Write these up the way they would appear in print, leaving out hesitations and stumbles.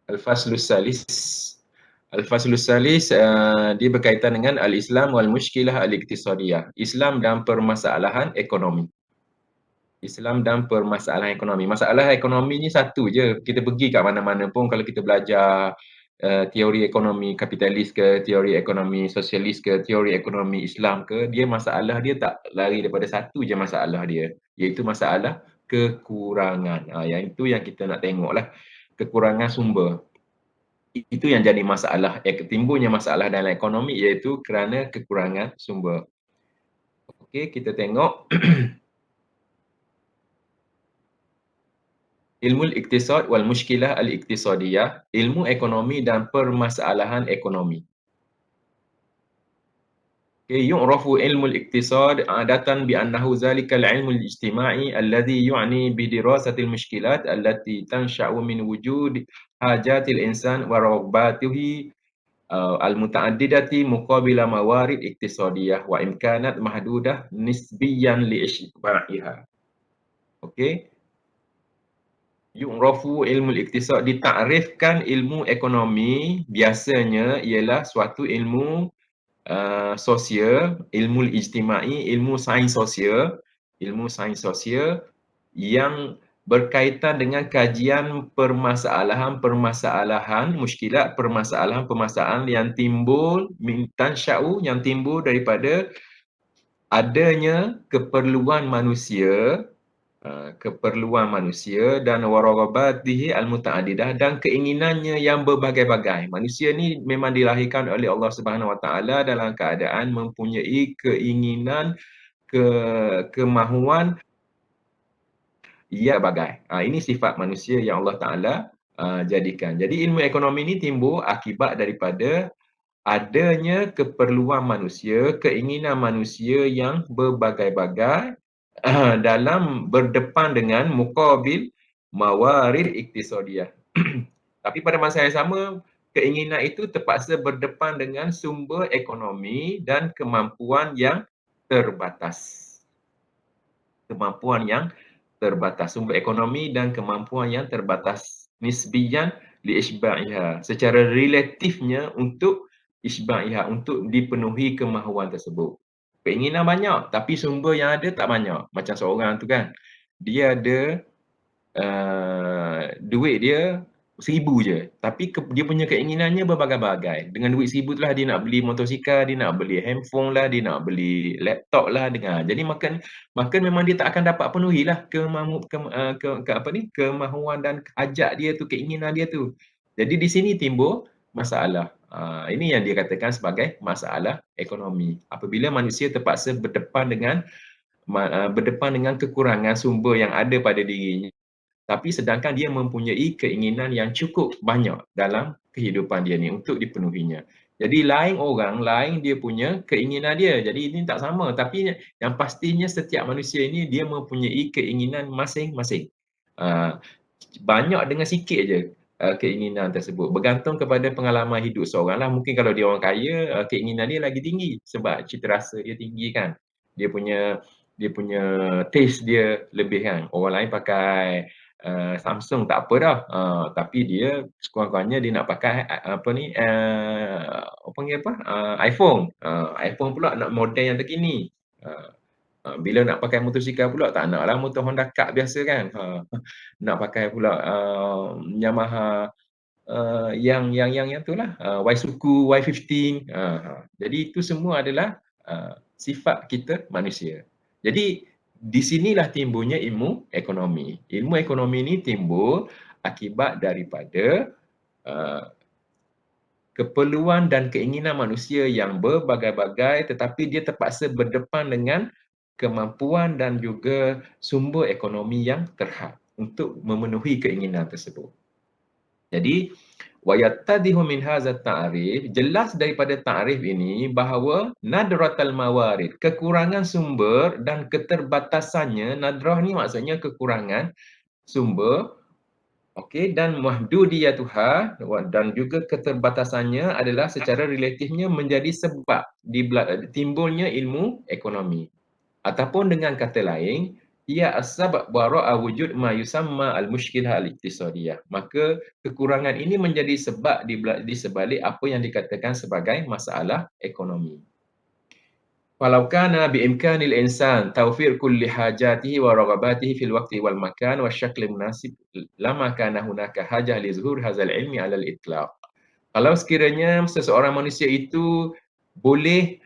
Al-Faslus Salis. Al-Faslus Salis dia berkaitan dengan Al-Islam wal Mushkilah Al-Iqtisadiyah. Islam dan permasalahan ekonomi. Islam dan permasalahan ekonomi. Masalah ekonomi ni satu je. Kita pergi kat mana-mana pun kalau kita belajar teori ekonomi kapitalis ke, teori ekonomi sosialis ke, teori ekonomi Islam ke, dia masalah dia tak lari daripada satu je masalah dia, iaitu masalah kekurangan. Yang itu yang kita nak tengok lah. Kekurangan sumber. Itu yang jadi masalah, timbulnya masalah dalam ekonomi iaitu kerana kekurangan sumber. Okey, kita tengok ilmu iktisad wal mushkilah al-iktisadiyah, ilmu ekonomi dan permasalahan ekonomi. يعرف علم الاقتصاد عادة بأنه ذلك العلم الاجتماعي الذي يعني بدراسة المشكلات التي تنشأ من وجود حاجات الإنسان ورغباته المتعددة مقابل موارد اقتصادية وإن كانت محدودة نسبيا لإشباعها. Okey. Yu'rafu ilmu iktisad, ditakrifkan ilmu ekonomi biasanya ialah suatu ilmu sosial, ilmu ijtimai, ilmu sains sosial yang berkaitan dengan kajian permasalahan-permasalahan, muskilat, permasalahan-permasalahan yang timbul tansya'u, yang timbul daripada adanya keperluan manusia dan waraghabatihi al-muta'addidah, dan keinginannya yang berbagai-bagai. Manusia ni memang dilahirkan oleh Allah Subhanahu Wa Taala dalam keadaan mempunyai keinginan, kemahuan yang berbagai. Ini sifat manusia yang Allah Taala jadikan. Jadi ilmu ekonomi ini timbul akibat daripada adanya keperluan manusia, keinginan manusia yang berbagai-bagai dalam berdepan dengan muqabil mawarid iktisadiyah. Tapi pada masa yang sama, keinginan itu terpaksa berdepan dengan sumber ekonomi dan kemampuan yang terbatas. Sumber ekonomi dan kemampuan yang terbatas. Nisbiyan li isba'iha. Secara relatifnya untuk isba'iha, untuk dipenuhi kemahuan tersebut. Keinginan banyak tapi sumber yang ada tak banyak. Macam seorang tu kan, dia ada duit dia 1,000 je, tapi dia punya keinginannya berbagai-bagai. Dengan duit 1,000 tu lah dia nak beli motosikal, dia nak beli handphone lah, dia nak beli laptop lah. Jadi makan memang dia tak akan dapat penuhilah kemahuan dan hajat dia tu, keinginan dia tu. Jadi di sini timbul masalah. Ini yang dia katakan sebagai masalah ekonomi. Apabila manusia terpaksa berdepan dengan kekurangan sumber yang ada pada dirinya, tapi sedangkan dia mempunyai keinginan yang cukup banyak dalam kehidupan dia ni untuk dipenuhinya. Jadi lain orang, lain dia punya keinginan dia. Jadi ini tak sama. Tapi yang pastinya setiap manusia ini dia mempunyai keinginan masing-masing. Banyak dengan sikit je keinginan tersebut. Bergantung kepada pengalaman hidup seorang lah. Mungkin kalau dia orang kaya, keinginan dia lagi tinggi sebab cita rasa dia tinggi kan. Dia punya taste dia lebih kan. Orang lain pakai Samsung tak apa dah. Tapi dia sekurang-kurangnya dia nak pakai iPhone. iPhone pula nak model yang terkini. Bila nak pakai motosikal pula tak naklah motor Honda Cup biasa kan. Nak pakai pula Yamaha yang itulah Isuzu Y15. Jadi itu semua adalah sifat kita manusia. Jadi di sinilah timbulnya ilmu ekonomi. Ilmu ekonomi ini timbul akibat daripada keperluan dan keinginan manusia yang berbagai-bagai, tetapi dia terpaksa berdepan dengan kemampuan dan juga sumber ekonomi yang terhad untuk memenuhi keinginan tersebut. Jadi wayattadihu min hadzal ta'rif, jelas daripada ta'rif ini bahawa nadratal mawarid, kekurangan sumber dan keterbatasannya, nadrah ni maksudnya kekurangan sumber, okey, dan mahdudiyatuha, dan juga keterbatasannya adalah secara relatifnya menjadi sebab timbulnya ilmu ekonomi. Ataupun dengan kata lain, ia as-sabab wa ra'a wujud ma yusamma al-mushkilah al-iqtisadiyah. Maka kekurangan ini menjadi sebab di sebalik apa yang dikatakan sebagai masalah ekonomi. Walau kana biimkanil insan tawfir kulli hajatihi wa raghabatihi fil waqti wal makan wa syakl munasib lama kana hunaka hajah li zuhur hadzal ilmi 'ala al-itlaq. Kalau sekiranya seseorang manusia itu boleh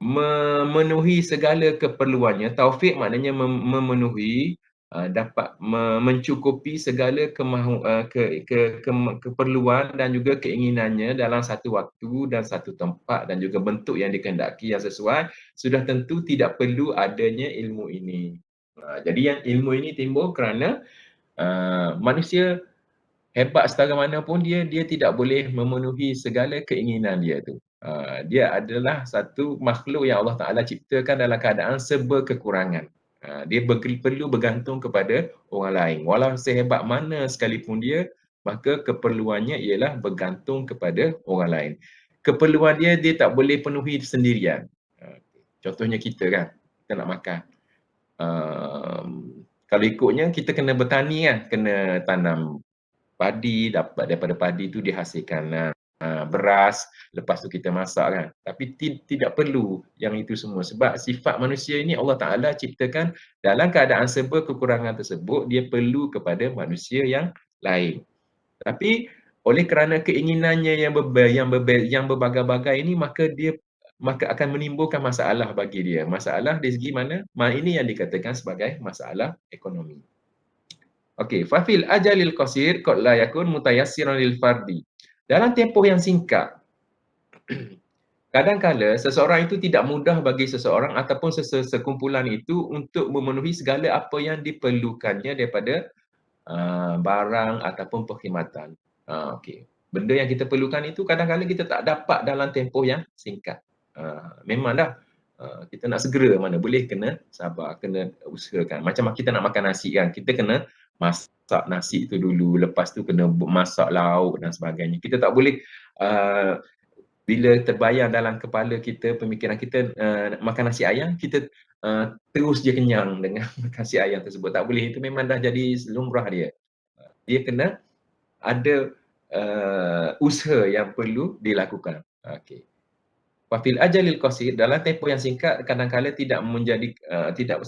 memenuhi segala keperluannya, taufik maknanya memenuhi, dapat mencukupi segala keperluan dan juga keinginannya dalam satu waktu dan satu tempat dan juga bentuk yang dikehendaki yang sesuai, sudah tentu tidak perlu adanya ilmu ini. Jadi yang ilmu ini timbul kerana manusia hebat setara mana pun dia tidak boleh memenuhi segala keinginan dia tu. Dia adalah satu makhluk yang Allah Taala ciptakan dalam keadaan serba kekurangan. Dia perlu bergantung kepada orang lain. Walau sehebat mana sekalipun dia, maka keperluannya ialah bergantung kepada orang lain. Keperluan dia tak boleh penuhi sendirian. Contohnya kita kan, kita nak makan. Um, Kalau ikutnya kita kena bertani kan, kena tanam padi, dapat daripada padi tu dihasilkan beras, lepas tu kita masak kan. Tapi tidak perlu yang itu semua sebab sifat manusia ini Allah Taala ciptakan dalam keadaan serba kekurangan tersebut, dia perlu kepada manusia yang lain. Tapi oleh kerana keinginannya yang berbagai-bagai ini, maka akan menimbulkan masalah bagi dia. Masalah dari segi mana? Ini yang dikatakan sebagai masalah ekonomi. Okey, fafil ajalil qasir qad la yakun mutayassiran lil fardi. Dalam tempoh yang singkat, kadang-kala seseorang itu tidak mudah bagi seseorang ataupun sekumpulan itu untuk memenuhi segala apa yang diperlukannya daripada barang ataupun perkhidmatan. Okey. Benda yang kita perlukan itu kadang-kala kita tak dapat dalam tempoh yang singkat. Memang dah kita nak segera mana boleh, kena sabar, kena usahakan. Macam kita nak makan nasi kan, kita kena masak nasi tu dulu, lepas tu kena masak lauk dan sebagainya. Kita tak boleh bila terbayang dalam kepala kita, pemikiran kita makan nasi ayam, kita terus je kenyang dengan makan nasi ayam tersebut. Tak boleh, itu memang dah jadi lumrah dia. Dia kena ada usaha yang perlu dilakukan. Okey. Wafil ajalil qasir, dalam tempoh yang singkat kadang-kala tidak menjadi tidak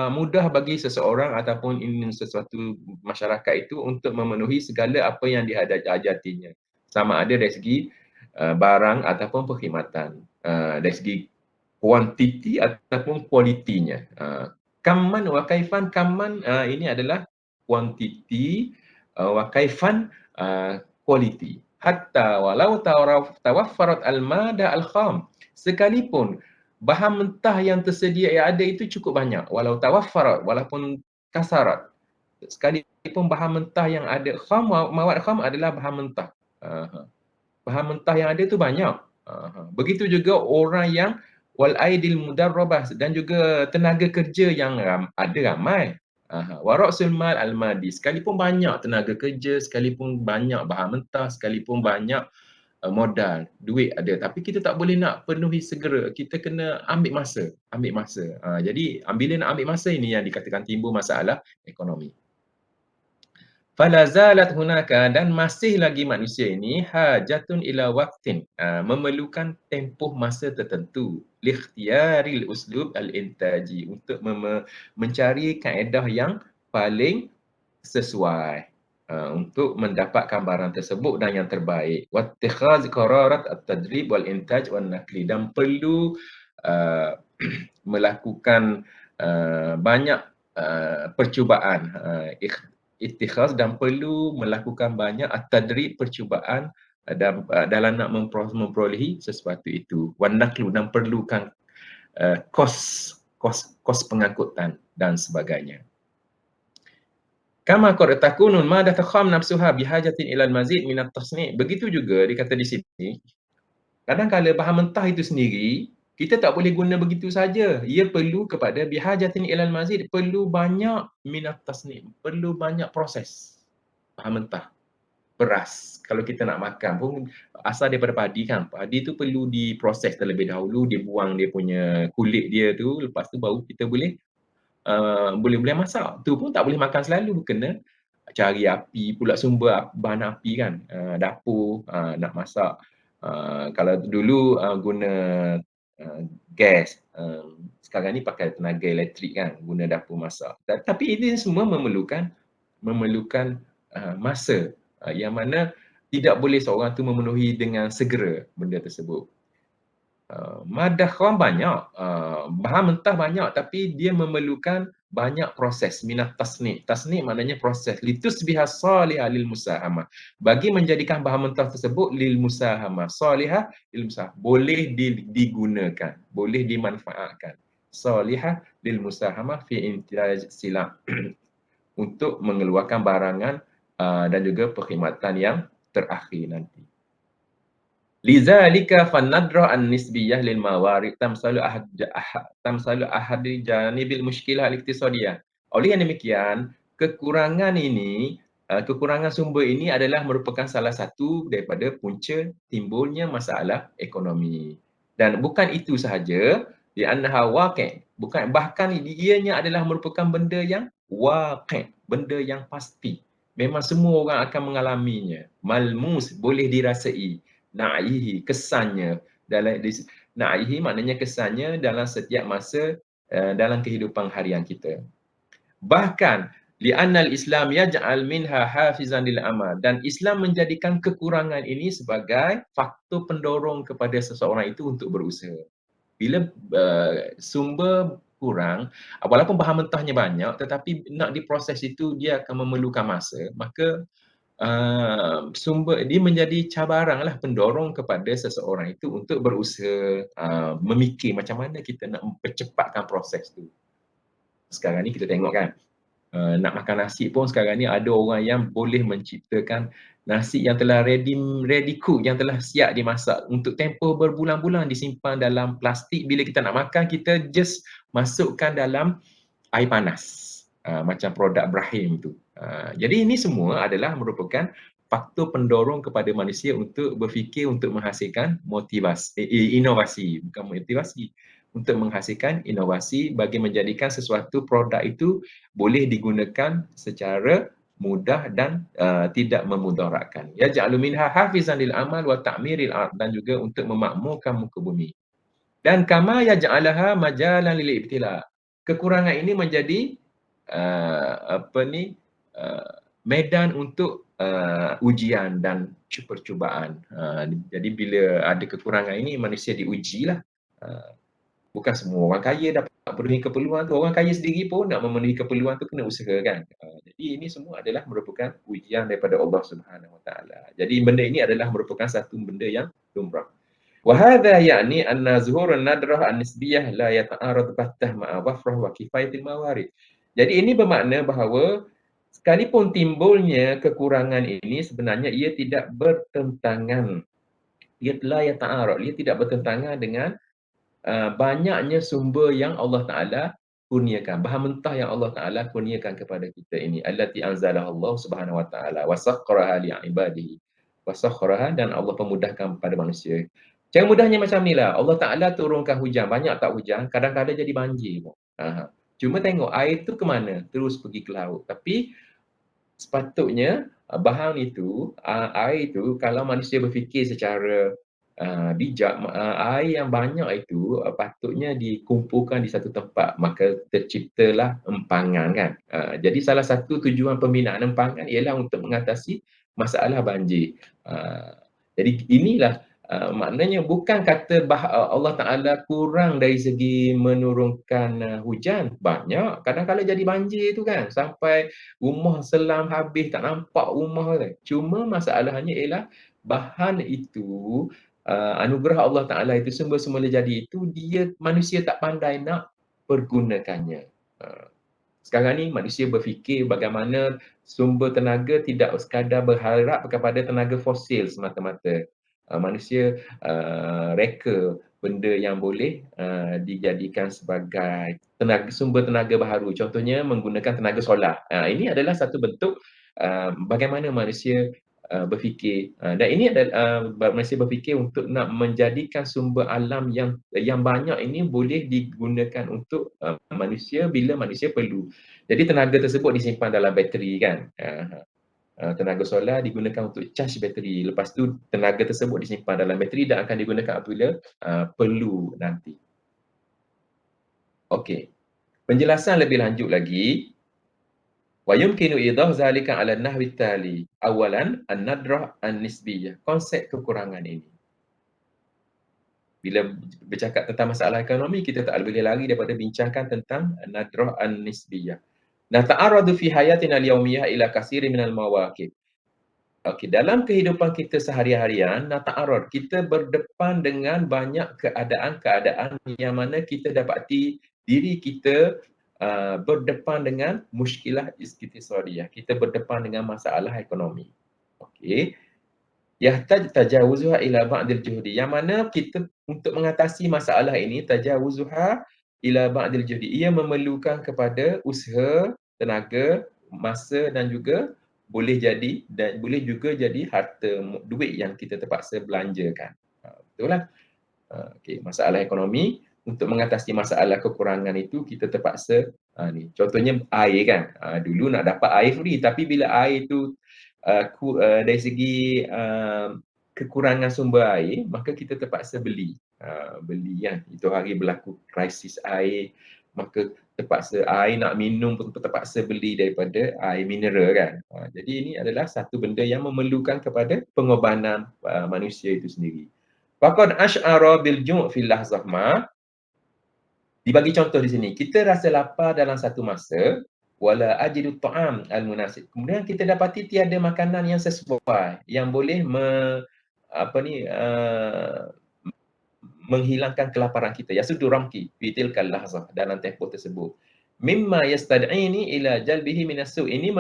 mudah bagi seseorang ataupun sesuatu masyarakat itu untuk memenuhi segala apa yang dihajatinya. Sama ada dari segi barang ataupun perkhidmatan, dari segi kuantiti ataupun kualitinya. Kamman wa kaifan, kamman ini adalah kuantiti, wa kaifan quality. Hatta walau tawaffarat al-mada al-kham. Sekalipun bahan mentah yang tersedia yang ada itu cukup banyak. Walau tawaffarat, walaupun kasarat. Sekalipun bahan mentah yang ada, kham, mawad kham adalah bahan mentah. Bahan mentah yang ada tu banyak. Begitu juga orang yang wal aidil mudarrabah dan juga tenaga kerja yang ada ramai. Wa ra'sul mal al-madi, sekalipun banyak tenaga kerja, sekalipun banyak bahan mentah, sekalipun banyak modal, duit ada, tapi kita tak boleh nak penuhi segera. Kita kena ambil masa, ambil masa. Jadi bila nak ambil masa ini yang dikatakan timbul masalah ekonomi. Fala zalat hunaka, dan masih lagi manusia ini hajatun ila waqtin, memerlukan tempoh masa tertentu likhtiyaril uslub al-intaji, untuk mencari kaedah yang paling sesuai untuk mendapatkan barang tersebut dan yang terbaik. Wattikhaz qararat at-tadrib wal intaj wan nakli, dan perlu melakukan banyak percubaan, ittikhaz, dan perlu melakukan banyak at-tadrib, percubaan dalam nak memperolehi sesuatu itu. Wan naklu, dan perlukan kos pengangkutan dan sebagainya. Kama qad takunun madah takham nafsuha bihajatin ilal mazid min at-tasni'. Begitu juga dikata di sini, kadang-kala bahan mentah itu sendiri kita tak boleh guna begitu saja. Ia perlu kepada bihajatin ilal mazid, perlu banyak min at-tasni', perlu banyak proses. Bahan mentah, beras, kalau kita nak makan pun asal daripada padi kan. Padi tu perlu diproses terlebih dahulu, dia buang dia punya kulit dia tu, lepas tu baru kita boleh boleh-boleh masak. Tu pun tak boleh makan selalu, kena cari api pula, sumber bahan api kan, dapur nak masak. Kalau dulu guna gas, sekarang ni pakai tenaga elektrik kan, guna dapur masak. Tapi ini semua memerlukan masa, yang mana tidak boleh seorang tu memenuhi dengan segera benda tersebut. Madah kham banyak, bahan mentah banyak, tapi dia memerlukan banyak proses. Minat tasni'. Tasni' maknanya proses. Litusbiha salihah lil musahamah. Bagi menjadikan bahan mentah tersebut lil musahamah. Salihah lil musahamah. Boleh digunakan, boleh dimanfaatkan. Salihah lil musahamah fi intaj silam. Untuk mengeluarkan barangan dan juga perkhidmatan yang terakhir nanti. Lidzalika fannadrah an-nisbiyah lil mawarid tamsalu ahadi janibil mushkilah al-iqtisadiyah. Oleh yang demikian, kekurangan sumber ini adalah merupakan salah satu daripada punca timbulnya masalah ekonomi. Dan bukan itu sahaja, li'annaha waqi', bahkan ianya adalah merupakan benda yang waqi', benda yang pasti. Memang semua orang akan mengalaminya. Malmus, boleh dirasai. Na'ihi, kesannya dalam na'ihi maknanya kesannya dalam setiap masa dalam kehidupan harian kita. Bahkan li'annal Islam yaj'al minha hafizan lil amal, dan Islam menjadikan kekurangan ini sebagai faktor pendorong kepada seseorang itu untuk berusaha. Bila sumber kurang, walaupun bahan mentahnya banyak, tetapi nak diproses itu dia akan memerlukan masa, maka sumber dia menjadi cabaranlah, pendorong kepada seseorang itu untuk berusaha memikir macam mana kita nak mempercepatkan proses tu. Sekarang ni kita tengok kan, nak makan nasi pun sekarang ni ada orang yang boleh menciptakan nasi yang telah ready cook, yang telah siap dimasak untuk tempoh berbulan-bulan, disimpan dalam plastik. Bila kita nak makan, kita just masukkan dalam air panas. Macam produk Brahim tu. Jadi ini semua adalah merupakan faktor pendorong kepada manusia untuk berfikir, untuk menghasilkan inovasi, bukan motivasi, untuk menghasilkan inovasi bagi menjadikan sesuatu produk itu boleh digunakan secara mudah dan tidak memudaratkan. Yaj'alu minha hafizan lil amal wa ta'miril ard, dan juga untuk memakmurkan muka bumi. Dan kama yaj'alaha majalan lil ibtila. Kekurangan ini menjadi medan untuk ujian dan percubaan. Jadi bila ada kekurangan ini, manusia diujilah. Bukan semua orang kaya dapat memenuhi keperluan tu. Orang kaya sendiri pun nak memenuhi keperluan tu kena usaha kan. Jadi ini semua adalah merupakan ujian daripada Allah Subhanahu Wa Taala. Jadi benda ini adalah merupakan satu benda yang lumrah. Wahada yakni anna zuhur an-nadrah an-nisbiyah la yata'arad battah ma'a wafrah wa kifayatil mawarid. Jadi ini bermakna bahawa sekalipun timbulnya kekurangan ini, sebenarnya ia tidak bertentangan. Ia la yata'arad, ia tidak bertentangan dengan banyaknya sumber yang Allah Ta'ala kurniakan. Bahan mentah yang Allah Ta'ala kurniakan kepada kita ini. Allati anzalah Allah Subhanahu Wa Ta'ala wa sakhkharaha li'ibadihi. Wa sakhkharaha, dan Allah pemudahkan kepada manusia. Cara mudahnya macam ni lah. Allah Ta'ala turunkan hujan. Banyak tak hujan, kadang-kadang jadi banjir. Cuma tengok air tu ke mana? Terus pergi ke laut. Tapi sepatutnya bahan itu, air itu, kalau manusia berfikir secara bijak, air yang banyak itu patutnya dikumpulkan di satu tempat, maka terciptalah empangan kan. Jadi salah satu tujuan pembinaan empangan ialah untuk mengatasi masalah banjir. Jadi inilah maknanya bukan kata Allah Ta'ala kurang dari segi menurunkan hujan. Banyak, kadang-kadang jadi banjir tu kan, sampai rumah selam habis, tak nampak rumah kan. Cuma masalahnya ialah bahan itu, anugerah Allah Ta'ala itu, sumber semula jadi itu, dia manusia tak pandai nak pergunakannya. Sekarang ni manusia berfikir bagaimana sumber tenaga tidak sekadar berharap kepada tenaga fosil semata-mata. Manusia reka benda yang boleh dijadikan sebagai sumber tenaga baharu. Contohnya menggunakan tenaga solar. Ini adalah satu bentuk bagaimana manusia berfikir. Dan ini adalah Malaysia berfikir untuk nak menjadikan sumber alam yang banyak ini boleh digunakan untuk manusia bila manusia perlu. Jadi tenaga tersebut disimpan dalam bateri kan. Tenaga solar digunakan untuk charge bateri. Lepas tu tenaga tersebut disimpan dalam bateri dan akan digunakan apabila perlu nanti. Okey. Penjelasan lebih lanjut lagi. ويمكن إيضاح ذلك على النحو التالي. أولاً الندرة النسبية. Konsep kekurangan ini. Bila bercakap tentang masalah ekonomi, kita tak boleh lari daripada bincangkan tentang nadrah an-nisbiyah. Nata'arradu fi hayatina al-yawmiyah ila katsirin minal mawaqif. Okey, dalam kehidupan kita sehari-harian, nata'arrad, kita berdepan dengan banyak keadaan-keadaan yang mana kita dapati diri kita berdepan dengan muskilah iqtisadiyah. Kita berdepan dengan masalah ekonomi. Okey. Yahtaj tajawuzuha ila ba'dil juhdi. Yang mana kita untuk mengatasi masalah ini, tajawuzuha ila ba'dil juhdi. Ia memerlukan kepada usaha, tenaga, masa dan juga boleh juga jadi harta, duit yang kita terpaksa belanjakan. Betul lah. Okey, masalah ekonomi, untuk mengatasi masalah kekurangan itu kita terpaksa ni. Contohnya air kan. Dulu nak dapat air free, tapi bila air tu dari segi kekurangan sumber air, maka kita terpaksa beli. Beli kan. Itu hari berlaku krisis air, maka terpaksa air nak minum pun terpaksa beli daripada air mineral kan. Jadi ini adalah satu benda yang memerlukan kepada pengorbanan manusia itu sendiri. Faqad asy'ara bil ju' fil lahzah ma. Dibagi contoh di sini. Kita rasa lapar dalam satu masa, wala ajidu ta'am al munasib. Kemudian kita dapati tiada makanan yang sesuai yang boleh menghilangkan kelaparan kita. Yasudu ramki fi tilkal lahzah, dalam tempoh tersebut. Mimma yastad'ini ila jalbihi minas su'. Ini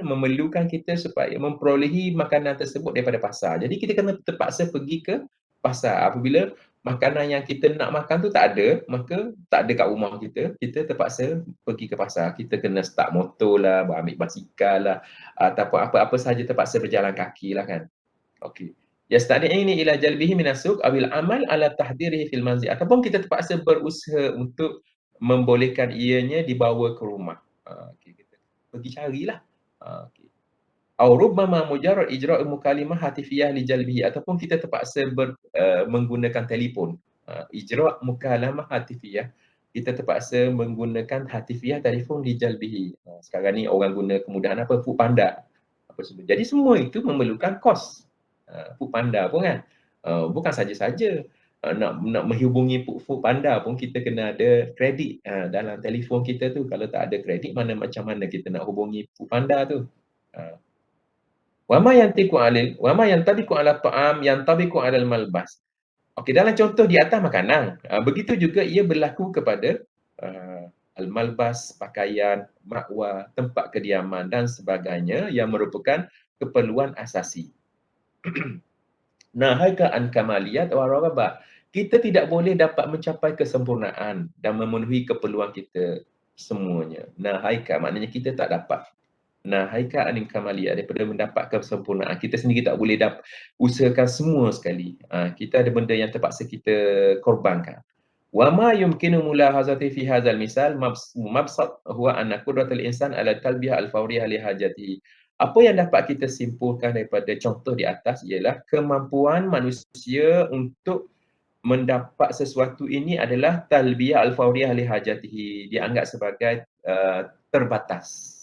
memerlukan kita supaya memperolehi makanan tersebut daripada pasar. Jadi kita kena terpaksa pergi ke pasar. Apabila makanan yang kita nak makan tu tak ada, maka tak ada kat rumah kita, kita terpaksa pergi ke pasar. Kita kena start motor lah, ambil basikal lah, ataupun apa-apa sahaja terpaksa berjalan kaki lah kan. Okey. Yastad'ini ila jalbihi minas suq awil amal ala tahdirihi fil manzil. Ataupun kita terpaksa berusaha untuk membolehkan ianya dibawa ke rumah. Okey, kita pergi carilah. Okey. Au rubbama mujarrad ijra'u mukalimah hatifiyah li jalbihi, ataupun kita terpaksa menggunakan telefon. Ijra' mukalamah hatifiyah. Kita terpaksa menggunakan hatifiyah, telefon li jalbihi. Sekarang ni orang guna kemudahan apa? Foodpanda. Apa semua. Jadi semua itu memerlukan kos. Foodpanda pun kan. Bukan saja-saja nak menghubungi Foodpanda pun kita kena ada kredit dalam telefon kita tu. Kalau tak ada kredit, macam mana kita nak hubungi Foodpanda tu. Wama yantabiqu ala ta'am yantabiqu ala al-malbas. Okey, dalam contoh di atas makanan, begitu juga ia berlaku kepada al-malbas, pakaian, makwa, tempat kediaman dan sebagainya yang merupakan keperluan asasi. Nahaka an kamaliyat wa raghabah. Kita tidak boleh dapat mencapai kesempurnaan dan memenuhi keperluan kita semuanya. Nahaka maknanya kita tak dapat. Nahaka an kamaliyat, daripada mendapat kesempurnaan. Kita sendiri tak boleh usahakan semua sekali. Kita ada benda yang terpaksa kita korbankan. Wa ma yumkinu mulahazati fi hadzal misal mabsat huwa anna qudratul insan ala talbiyah al-fawriyah li hajatihi. Apa yang dapat kita simpulkan daripada contoh di atas ialah kemampuan manusia untuk mendapat sesuatu ini adalah talbiyah al-fawriyah li hajatihi, dianggap sebagai terbatas.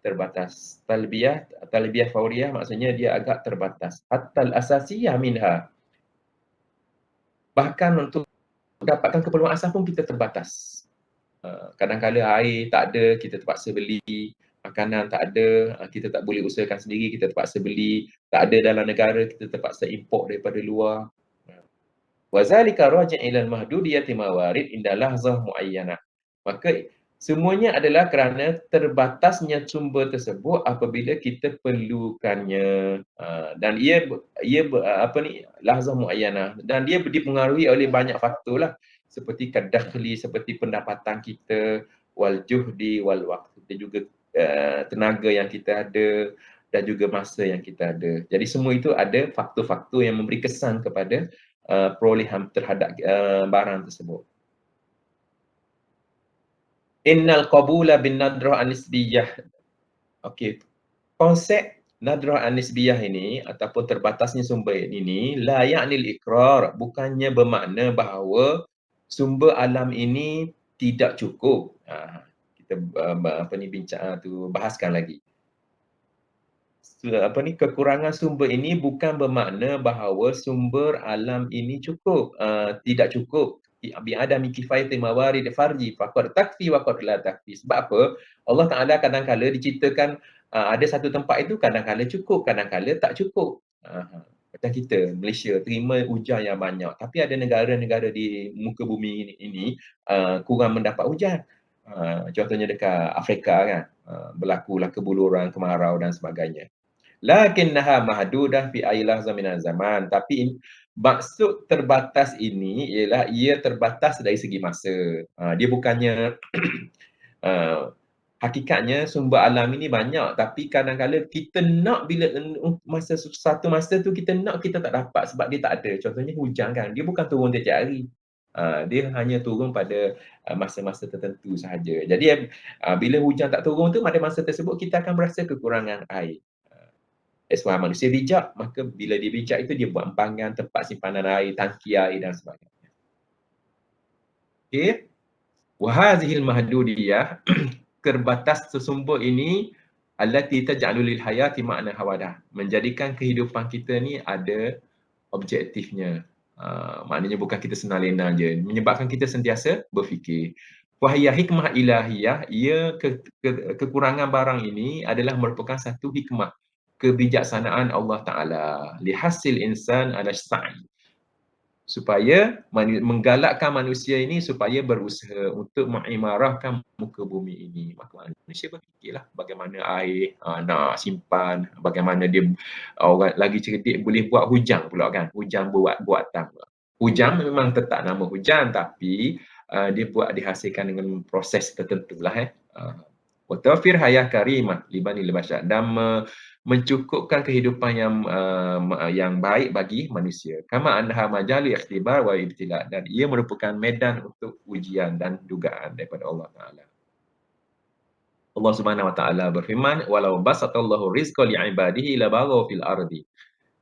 Terbatas. Talbiyah fawriyah maksudnya dia agak terbatas. Hatta al-asasiyah minha. Bahkan untuk dapatkan keperluan asas pun kita terbatas. Kadang-kadang air tak ada, kita terpaksa beli. Makanan tak ada, kita tak boleh usahakan sendiri, kita terpaksa beli. Tak ada dalam negara, kita terpaksa import daripada luar. Wa zalika raji' ila al-mahdudiyati mawarid inda lahzah muayyanah. Maka semuanya adalah kerana terbatasnya sumber tersebut apabila kita perlukannya. Dan ia lahzah muayyanah, dan dia dipengaruhi oleh banyak faktor lah, seperti kadakhli, seperti pendapatan kita, wal juhdi wal waqt, dan juga tenaga yang kita ada, dan juga masa yang kita ada. Jadi semua itu ada faktor-faktor yang memberi kesan kepada perolehan terhadap barang tersebut. Innal qabula bin nadrah anisbiyah. Okey. Konsep nadrah anisbiyah ini ataupun terbatasnya sumber ini la ya'nil iqrar, bukannya bermakna bahawa sumber alam ini tidak cukup. Kita apa ni bincang bahaskan lagi. Kekurangan sumber ini bukan bermakna bahawa sumber alam ini cukup, tidak cukup. Bi'adami kifayati mawarid farji faqad takfi wa qad la takfi. Sebab apa? Allah Taala kadang-kala diceritakan ada satu tempat itu kadang-kala cukup, kadang-kala tak cukup. Macam kita Malaysia terima hujan yang banyak, tapi ada negara-negara di muka bumi ini kurang mendapat hujan. Contohnya dekat Afrika kan, berlakulah kebuluran, kemarau dan sebagainya. Lakinnaha mahdudah fi ayyi lahzah minaz zaman. Tapi maksud terbatas ini ialah ia terbatas dari segi masa. Dia bukannya hakikatnya sumber alam ini banyak, tapi kadang-kala kita nak bila satu masa tu kita nak, kita tak dapat sebab dia tak ada. Contohnya hujan kan, dia bukan turun setiap hari. Dia hanya turun pada masa-masa tertentu sahaja. Jadi bila hujan tak turun tu, pada masa tersebut kita akan merasa kekurangan air. Sebab manusia bijak, maka bila dia bijak itu dia buat empangan, tempat simpanan air, tangki air dan sebagainya. Okey. Wa hadhil mahdudiyah terbatas sesumber ini allati taj'alu lil hayati ma'na hawadah. Menjadikan kehidupan kita ni ada objektifnya. Maknanya bukan kita senang lena je. Menyebabkan kita sentiasa berfikir. Wahiyah hikmah ilahiyah, kekurangan barang ini adalah merupakan satu hikmah kebijaksanaan Allah Ta'ala lihasil insan ala sa'i, supaya menggalakkan manusia ini supaya berusaha untuk mengimarahkan muka bumi ini. Maka manusia berfikirlah bagaimana air nak simpan, bagaimana dia orang lagi cerdik boleh buat hujan pula kan, hujan buatan. Hujan memang tetap nama hujan, tapi dia buat dihasilkan dengan proses tertentu lah wa tawfir hayah karimah libani al-bashar, dan mencukupkan kehidupan yang baik bagi manusia. Kama annaha majali ikhtibar wa ibtila, dan ia merupakan medan untuk ujian dan dugaan daripada Allah Taala. Allah Subhanahu wa taala berfirman, walau basatallahu rizqa li'ibadihi labaghaw fil ardi.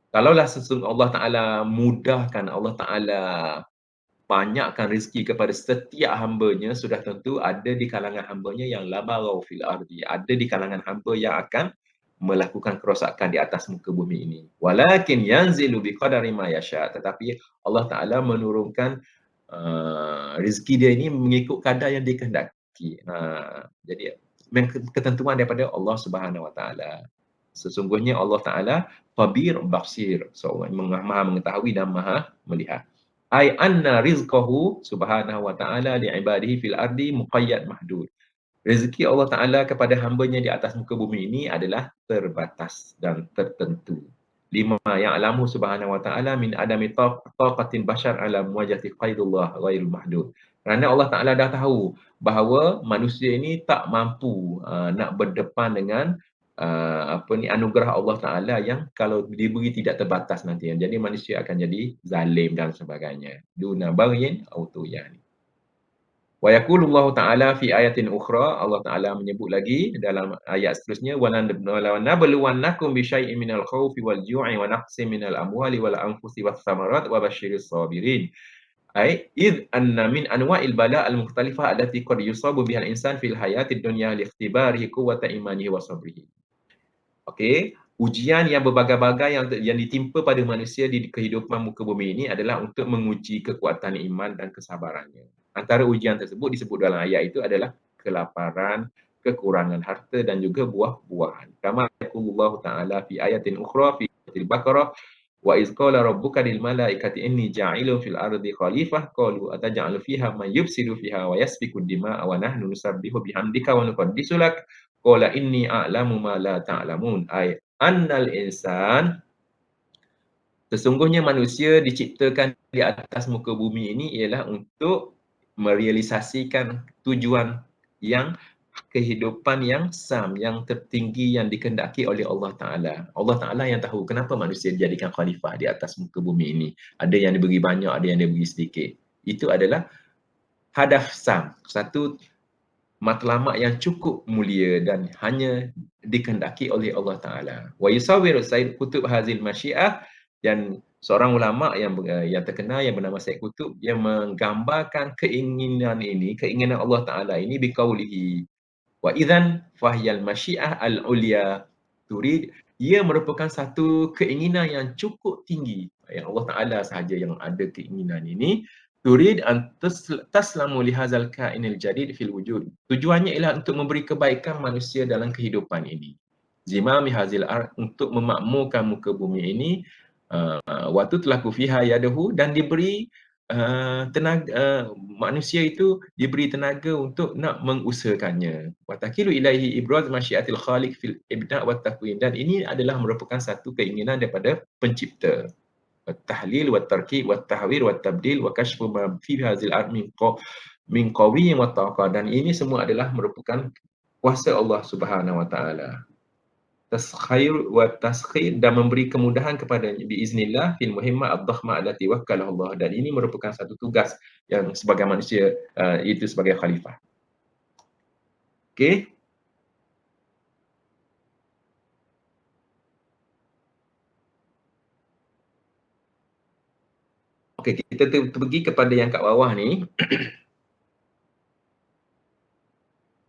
Kalaulah sesungguhnya Allah Taala mudahkan, Allah Taala banyakkan rezeki kepada setiap hamba-Nya, sudah tentu ada di kalangan hamba-Nya yang labarau fil ardi, ada di kalangan hamba yang akan melakukan kerosakan di atas muka bumi ini. Walakin yanzilu biqadari ma yasha, tetapi Allah Taala menurunkan rezeki dia ini mengikut kadar yang dikehendaki. Jadi ketentuan daripada Allah Subhanahu Wa Taala. Sesungguhnya Allah Taala Khabir Basir, seorang yang Maha mengetahui dan Maha melihat. Ai anna rizqahu subhanahu wa ta'ala li'ibadihi fil ardi muqayyad mahdud. Rezeki Allah Ta'ala kepada hamba-Nya di atas muka bumi ini adalah terbatas dan tertentu. Lima ya'lamu subhanahu wa ta'ala min adami taqatin bashar ala muwajahati qaidullah ghairul mahdud. Kerana Allah Ta'ala dah tahu bahawa manusia ini tak mampu nak berdepan dengan anugerah Allah Taala yang kalau diberi tidak terbatas nanti. Jadi manusia akan jadi zalim dan sebagainya. Duna baghin aw tuyan. Wa yaqulu Allah Taala fi ayatin ukhra, Allah Taala menyebut lagi dalam ayat seterusnya, wa nabluwannakum bi syai'in minal khaufi wal ju'i wa naqsin minal amwali wal anfusi wath thamarat wa basyiris sabirin. Ai id anna min anwa'il bala' al-mukhtalifah allati qad yusabu biha al-insan fil hayatid dunya li ikhtibarihi quwwata imanihi wa sabrihi. Okey, ujian yang berbagai-bagai yang ditimpa pada manusia di kehidupan muka bumi ini adalah untuk menguji kekuatan iman dan kesabarannya. Antara ujian tersebut disebut dalam ayat itu adalah kelaparan, kekurangan harta dan juga buah-buahan. Kama yaqulullah ta'ala fi ayatin ukhra fi Al-Baqarah, wa iz qala rabbuka lil malaikati inni ja'ilun fil ardi khalifah qalu ataj'alu fiha man yufsidu fiha wa yasfiku ad-dima'a wa nahnu nusabbihu bihamdika wa nuqaddisu lak. Qala inni a'lamu ma la ta'lamun. Ai annal insan, sesungguhnya manusia diciptakan di atas muka bumi ini ialah untuk merealisasikan tujuan yang kehidupan yang sam, yang tertinggi yang dikehendaki oleh Allah Ta'ala. Allah Ta'ala yang tahu kenapa manusia dijadikan khalifah di atas muka bumi ini. Ada yang diberi banyak, ada yang diberi sedikit. Itu adalah hadaf sam, satu matlamat yang cukup mulia dan hanya dikehendaki oleh Allah Ta'ala. Wa yusawwir Said Qutb hazil masyiah, dan seorang ulama yang terkenal yang bernama Said Qutb, yang menggambarkan keinginan ini, keinginan Allah Ta'ala ini biqaulihi wa idzan fahyal masyiah al-ulya turid, ia merupakan satu keinginan yang cukup tinggi yang Allah Ta'ala sahaja yang ada keinginan ini. Turid an taslamu lihazal kainil jadid fil wujud. Tujuannya ialah untuk memberi kebaikan manusia dalam kehidupan ini. Zimami hazil ard, untuk memakmurkan muka bumi ini. Waktu telah kufiha yadahu, dan diberi tenaga, manusia itu diberi tenaga untuk nak mengusahakannya. Wa takilu ilaihi ibraz masyiatil khaliq fil ibda' wat takwin, dan ini adalah merupakan satu keinginan daripada pencipta. Tahlil wa tarkib wa tahwir wa tabdil wa kashfu ma fi hadzal ard min qawi wa taqa, dan ini semua adalah merupakan kuasa Allah Subhanahu wa taala. Taskhir wa taskhir, dan memberi kemudahan kepada biiznillah fil muhimmat ad-dakhmah allati wakkalahu Allah, dan ini merupakan satu tugas yang sebagai manusia, itu sebagai khalifah. Okey. Okey, kita pergi kepada yang kat bawah ni.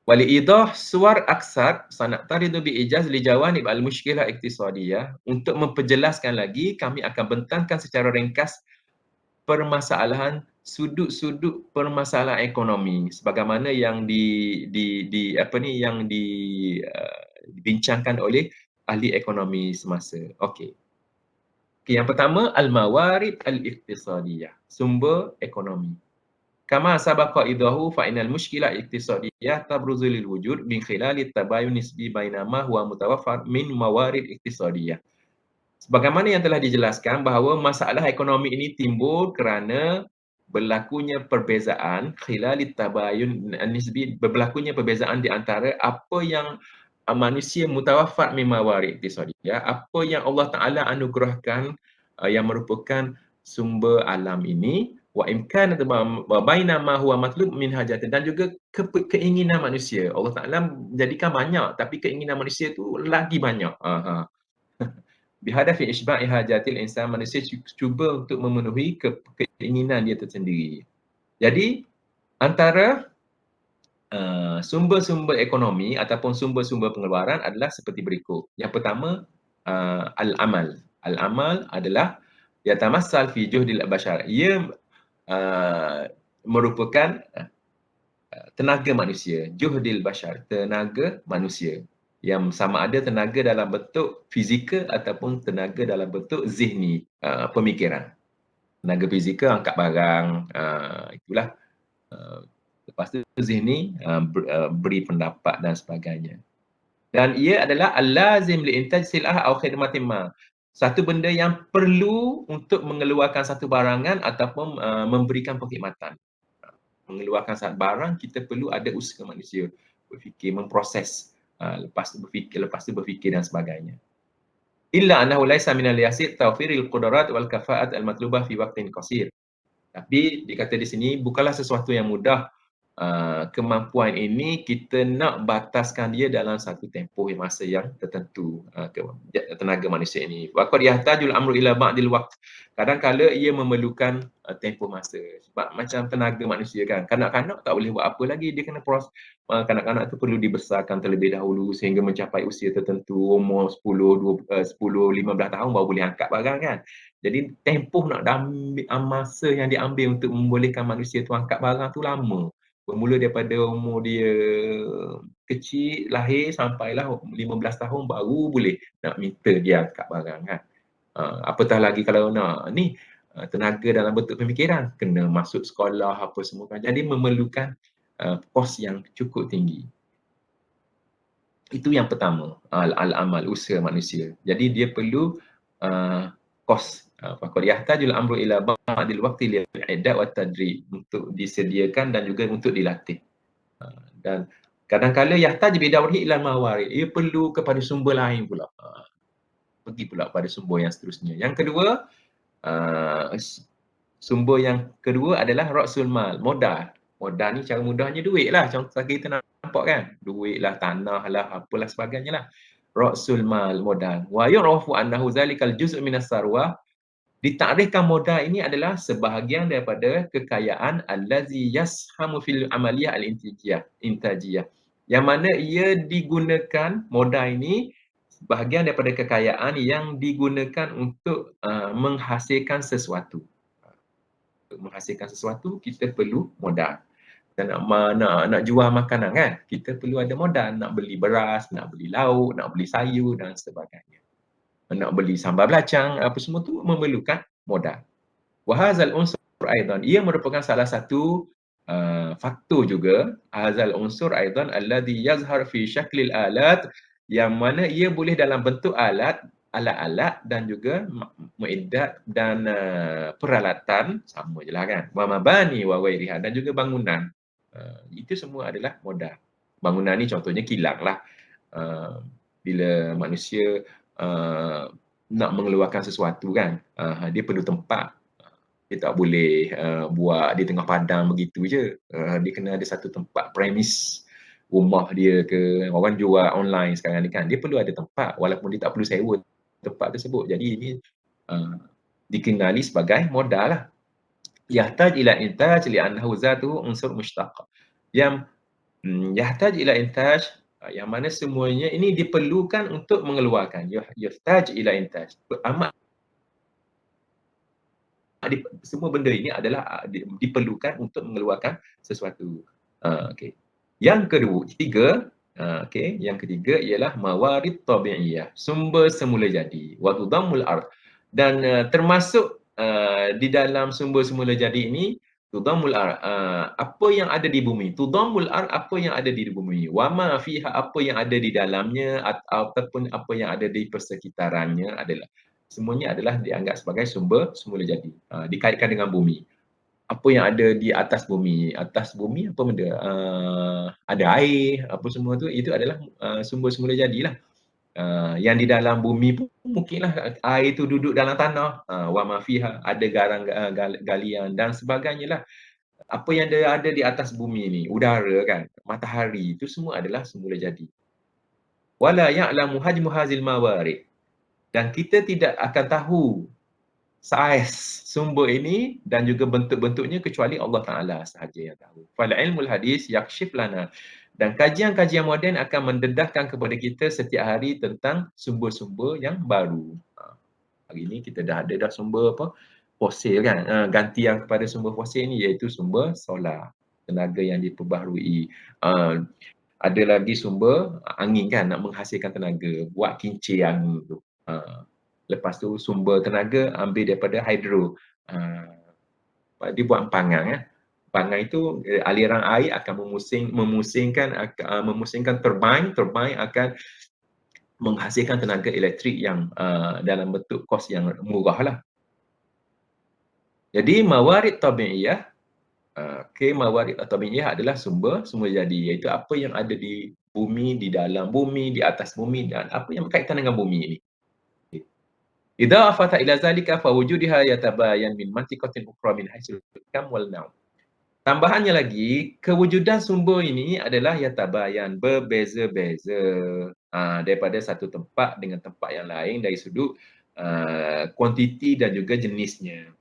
Waliidah suar aksar sanaqtaridu biijaz li jawanib al-mushkilah iktisadiyah. Untuk memperjelaskan lagi, kami akan bentangkan secara ringkas permasalahan sudut-sudut permasalahan ekonomi sebagaimana yang dibincangkan oleh ahli ekonomi semasa. Okey. Okay, yang pertama al-mawarid al-iqtisadiyah, sumber ekonomi. Kama sabaqa idahu fa innal mushkilah iqtisadiyah tabruzu lil wujud min khilali tabayun nisbi bainama huwa mutawaffar min mawarid iqtisadiyah. Sebagaimana yang telah dijelaskan bahawa masalah ekonomi ini timbul kerana berlakunya perbezaan khilali tabayun nisbi, berlakunya perbezaan di antara apa yang manusia mutawaffar min mawarid iqtisadiyah, apa yang Allah Taala anugerahkan yang merupakan sumber alam ini, wa imkan baina ma huwa matlub min hajat, dan juga keinginan manusia. Allah Taala jadikan banyak tapi keinginan manusia tu lagi banyak. Bihadafi isba'i hajatil insan, manusia cuba untuk memenuhi keinginan dia tersendiri. Jadi antara sumber-sumber ekonomi ataupun sumber-sumber pengeluaran adalah seperti berikut. Yang pertama, al-amal. Al-amal adalah yatamassal fi juhdil bashar. Ia merupakan tenaga manusia, juhdil bashar, tenaga manusia, yang sama ada tenaga dalam bentuk fizikal ataupun tenaga dalam bentuk zihni, pemikiran. Tenaga fizikal angkat barang, itulah. Lepas tu zihni, beri pendapat dan sebagainya. Dan ia adalah al-lazim li'intaj sil'ah atau khidmatin ma. Satu benda yang perlu untuk mengeluarkan satu barangan ataupun memberikan perkhidmatan. Mengeluarkan satu barang, kita perlu ada usaha manusia berfikir, memproses, lepas tu berfikir dan sebagainya. Illa annahu laisa minal yasir tawfiril qudarat wal kafa'at al-matlubah fi waqtin qasir. Tapi dikata di sini bukanlah sesuatu yang mudah. Kemampuan ini kita nak bataskan dia dalam satu tempoh masa yang tertentu, tenaga manusia ini. Wa qad yahtajul amru ila ba'dil waqt. Kadang-kala ia memerlukan tempoh masa. Sebab macam tenaga manusia kan, kanak-kanak tak boleh buat apa lagi, dia kena kanak-kanak tu perlu dibesarkan terlebih dahulu sehingga mencapai usia tertentu, umur 10, 15 tahun baru boleh angkat barang kan. Jadi tempoh nak masa yang diambil untuk membolehkan manusia tu angkat barang tu lama. Bermula daripada umur dia kecil, lahir sampailah 15 tahun baru boleh nak minta dia angkat barang kan. Apatah lagi kalau nak ni tenaga dalam bentuk pemikiran, kena masuk sekolah apa semua kan. Jadi memerlukan kos yang cukup tinggi. Itu yang pertama, al-amal, usaha manusia. Jadi dia perlu kos. Faqad yahtajul amru ila ba'dil waqti lil i'dad wat tadrib, untuk disediakan dan juga untuk dilatih. Dan Kadang-kala yahtaj bidawrihi ilal mawarid. Ia perlu kepada sumber lain pula. Pergi pula pada sumber yang seterusnya. Yang kedua, sumber yang kedua adalah ra'sul mal, modal. Modal ni cara mudahnya duit lah. Contoh kita nampak kan. Duit lah, tanah lah, apalah sebagainya lah. Ra'sul mal, modal. Wa yu'rafu annahu zalikal juz'u minas sarwah. Ditakrifkan modal ini adalah sebahagian daripada kekayaan allazi yashamu fil amaliyah al-intajiyah. Yang mana ia digunakan modal ini bahagian daripada kekayaan yang digunakan untuk menghasilkan sesuatu. Untuk menghasilkan sesuatu kita perlu modal. Kita nak jual makanan kan, kita perlu ada modal, nak beli beras, nak beli lauk, nak beli sayur dan sebagainya. Nak beli sambal belacang, apa semua tu memerlukan modal. Wa hadzal unsur aidan, ia merupakan salah satu faktor juga, hadzal unsur aidan alladhi yazhar fi syaklil alat, yang mana ia boleh dalam bentuk alat-alat dan juga muiddat dan peralatan, sama je lah kan. Wa mabani wa ghairiha, dan juga bangunan. Itu semua adalah modal. Bangunan ni contohnya kilang lah. Bila manusia nak mengeluarkan sesuatu kan, dia perlu tempat. Dia tak boleh buat di tengah padang begitu je. Dia kena ada satu tempat premis rumah dia ke, orang jual online sekarang ni kan, dia perlu ada tempat walaupun dia tak perlu sewa tempat tersebut. Jadi ini dikenali sebagai modal lah. Yahtaj ila intaj li'annahu zatu unsur mushtaq. Yang yahtaj ila intaj, yang mana semuanya ini diperlukan untuk mengeluarkan. Yahtaj ila intaj. Amat semua benda ini adalah diperlukan untuk mengeluarkan sesuatu. Okey. Yang ketiga ialah mawarid tabi'iyah, sumber semula jadi. Wa tudammul ard, dan termasuk di dalam sumber semula jadi ini tudammul ard, apa yang ada di bumi. Tudammul ard, apa yang ada di bumi. Wa ma fiha, apa yang ada di dalamnya ataupun apa yang ada di persekitarannya adalah semuanya adalah dianggap sebagai sumber semula jadi. Dikaitkan dengan bumi. Apa yang ada di atas bumi apa benda? Ada air, apa semua tu, itu adalah sumber semula jadilah. Yang di dalam bumi pun mungkinlah air itu duduk dalam tanah. Wa ma fiha, ada garang galian dan sebagainya lah. Apa yang ada di atas bumi ni, udara kan, matahari, itu semua adalah semula jadi. Wala ya'lamu hajmu hazil mawarid, dan kita tidak akan tahu saiz sumber ini dan juga bentuk-bentuknya kecuali Allah Ta'ala sahaja yang tahu. Fal ilmul hadis yakshif lana, dan kajian-kajian moden akan mendedahkan kepada kita setiap hari tentang sumber-sumber yang baru. Hari ini kita dah ada sumber apa? Fosil kan. Ganti yang kepada sumber fosil ni iaitu sumber solar, tenaga yang diperbaharui. Ada lagi sumber angin kan, nak menghasilkan tenaga, buat kincir angin tu. Lepas tu sumber tenaga ambil daripada hidro. Dia buat empangan kan. Empangan itu aliran air akan memusingkan turbine akan menghasilkan tenaga elektrik yang dalam bentuk kos yang murah lah. Jadi mawarid tabi'iyah, mawarid tabi'iyah adalah sumber jadi, iaitu apa yang ada di bumi, di dalam bumi, di atas bumi, dan apa yang berkaitan dengan bumi ini. Idza afata ila zalika fa wujudiha yatabayan min mantiqatin ukhra min haitsul kam wal naum. Tambahannya lagi, kewujudan sumber ini adalah yatabayan, berbeza-beza daripada satu tempat dengan tempat yang lain dari sudut kuantiti dan juga jenisnya.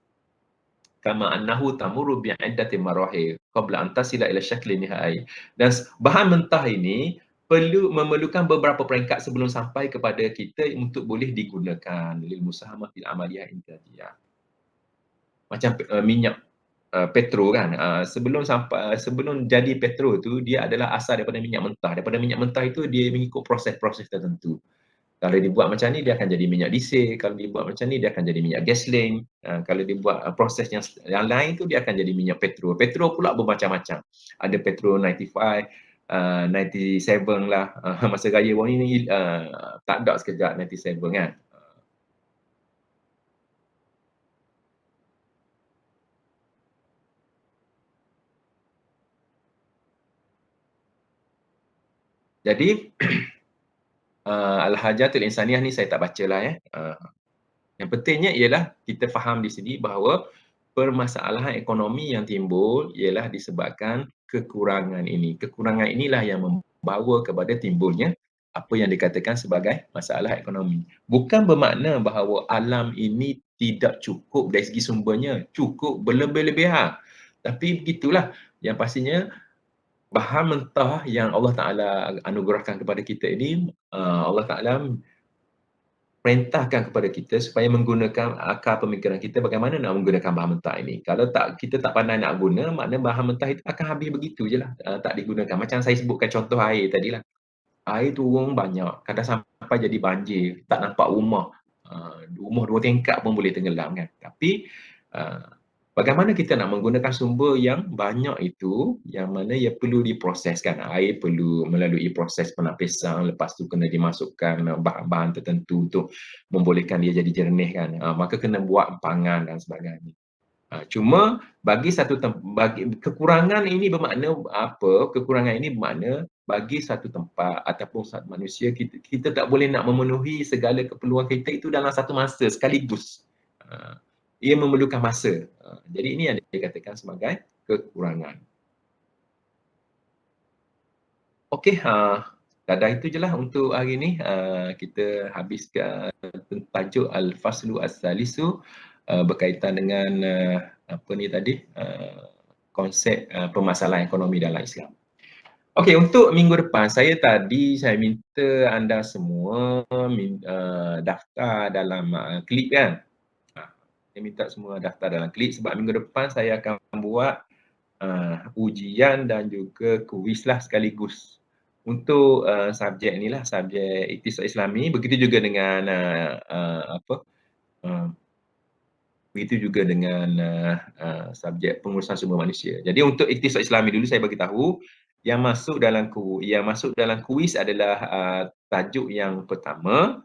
Kama annahu tamurru bi'iddati marahil qabla an tasila ila syakli nihai. Dan bahan mentah ini memerlukan beberapa peringkat sebelum sampai kepada kita untuk boleh digunakan lil musahamah fil amaliyah intajiyah. Macam minyak petro kan, sebelum jadi petro tu dia adalah asal daripada minyak mentah. Daripada minyak mentah itu dia mengikut proses-proses tertentu. Kalau dibuat macam ni dia akan jadi minyak diesel, kalau dibuat macam ni dia akan jadi minyak gasoline, kalau dibuat proses yang lain tu dia akan jadi minyak petrol. Petrol pula bermacam-macam. Ada petrol 95, 97 lah. Masa raya baru ni tak ada sekejap 97 kan. Jadi Al-Hajatul Insaniyah ni saya tak bacalah ya. Yang pentingnya ialah kita faham di sini bahawa permasalahan ekonomi yang timbul ialah disebabkan kekurangan ini. Kekurangan inilah yang membawa kepada timbulnya apa yang dikatakan sebagai masalah ekonomi. Bukan bermakna bahawa alam ini tidak cukup dari segi sumbernya, cukup berlebih-lebihan. Tapi begitulah, yang pastinya bahan mentah yang Allah Ta'ala anugerahkan kepada kita ini, Allah Ta'ala perintahkan kepada kita supaya menggunakan akal pemikiran kita bagaimana nak menggunakan bahan mentah ini. Kalau kita tak pandai nak guna, maknanya bahan mentah itu akan habis begitu je lah, tak digunakan. Macam saya sebutkan contoh air tadi lah. Air turun banyak, kadang sampai jadi banjir, tak nampak rumah. Rumah 2 tingkat pun boleh tenggelam kan. Tapi bagaimana kita nak menggunakan sumber yang banyak itu, yang mana ia perlu diproseskan. Air perlu melalui proses penapisan, lepas tu kena dimasukkan bahan-bahan tertentu untuk membolehkan dia jadi jernih kan. Maka kena buat empangan dan sebagainya. Cuma bagi kekurangan ini bermakna apa? Kekurangan ini bermakna bagi satu tempat ataupun satu manusia, kita tak boleh nak memenuhi segala keperluan kita itu dalam satu masa sekaligus. Ia memerlukan masa. Jadi ini yang dikatakan sebagai kekurangan. Okey, dadah itu je lah untuk hari ini. Kita habiskan tajuk Al-Faslu As-Salisu berkaitan dengan apa ni tadi, konsep permasalahan ekonomi dalam Islam. Okey, untuk minggu depan saya minta anda semua daftar dalam klip kan. Saya minta semua daftar dalam klip sebab minggu depan saya akan buat ujian dan juga kuis lah sekaligus untuk subjek ni lah, subjek Iktisad Islami. Begitu juga dengan begitu juga dengan subjek pengurusan sumber manusia. Jadi untuk Iktisad Islami dulu saya bagi tahu yang masuk dalam kuis adalah tajuk yang pertama,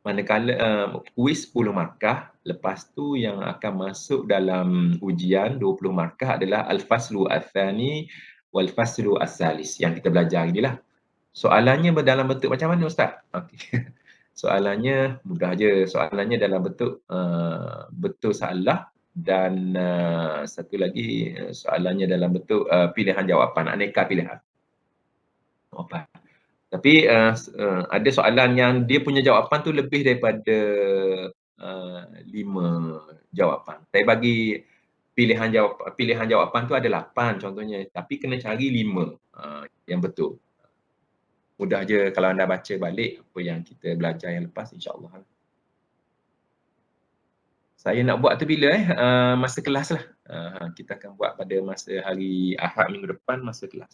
manakala kuis 10 markah. Lepas tu yang akan masuk dalam ujian 20 markah adalah Al-Faslu Al-Thani wal-Faslu Al-Salis yang kita belajar inilah. Soalannya dalam bentuk macam mana Ustaz? Okay. Soalannya mudah je. Soalannya dalam bentuk betul salah dan satu lagi soalannya dalam bentuk pilihan jawapan, aneka pilihan jawapan. Tapi ada soalan yang dia punya jawapan tu lebih daripada 5 jawapan. Saya bagi pilihan jawapan tu ada 8 contohnya, tapi kena cari 5 yang betul. Mudah je kalau anda baca balik apa yang kita belajar yang lepas, insya-Allah. Saya nak buat tu bila masa kelas lah. Kita akan buat pada masa hari Ahad minggu depan, masa kelas.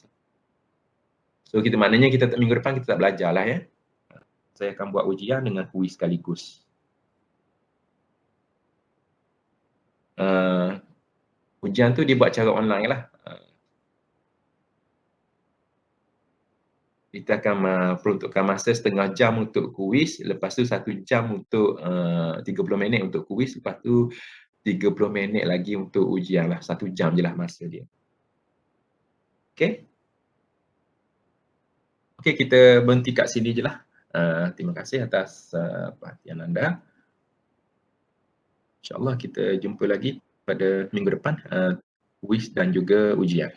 So maknanya minggu depan kita tak belajar lah ya. Saya akan buat ujian dengan kuis sekaligus. Ujian tu dibuat cara online lah. Kita akan peruntukkan masa setengah jam untuk kuis, lepas tu 1 jam untuk 30 minit untuk kuis, lepas tu 30 minit lagi untuk ujian lah. 1 jam je lah masa dia. Okey? Okey, kita berhenti kat sini je lah. Terima kasih atas perhatian anda. InsyaAllah kita jumpa lagi pada minggu depan, kuis dan juga ujian.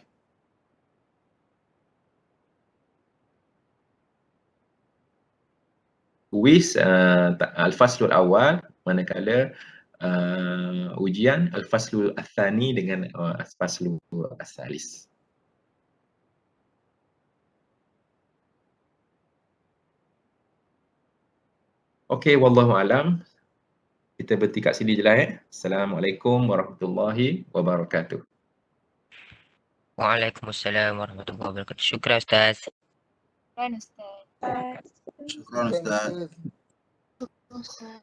Kuis Al-Faslul Awal, manakala ujian Al-Faslul Al-Thani dengan Al-Faslul Al-Salis. Okey, wallahu alam. Kita berhenti kat sini je lah ya. Assalamualaikum warahmatullahi wabarakatuh. Waalaikumsalam warahmatullahi wabarakatuh. Syukran Ustaz. Syukran Ustaz. Syukran Ustaz.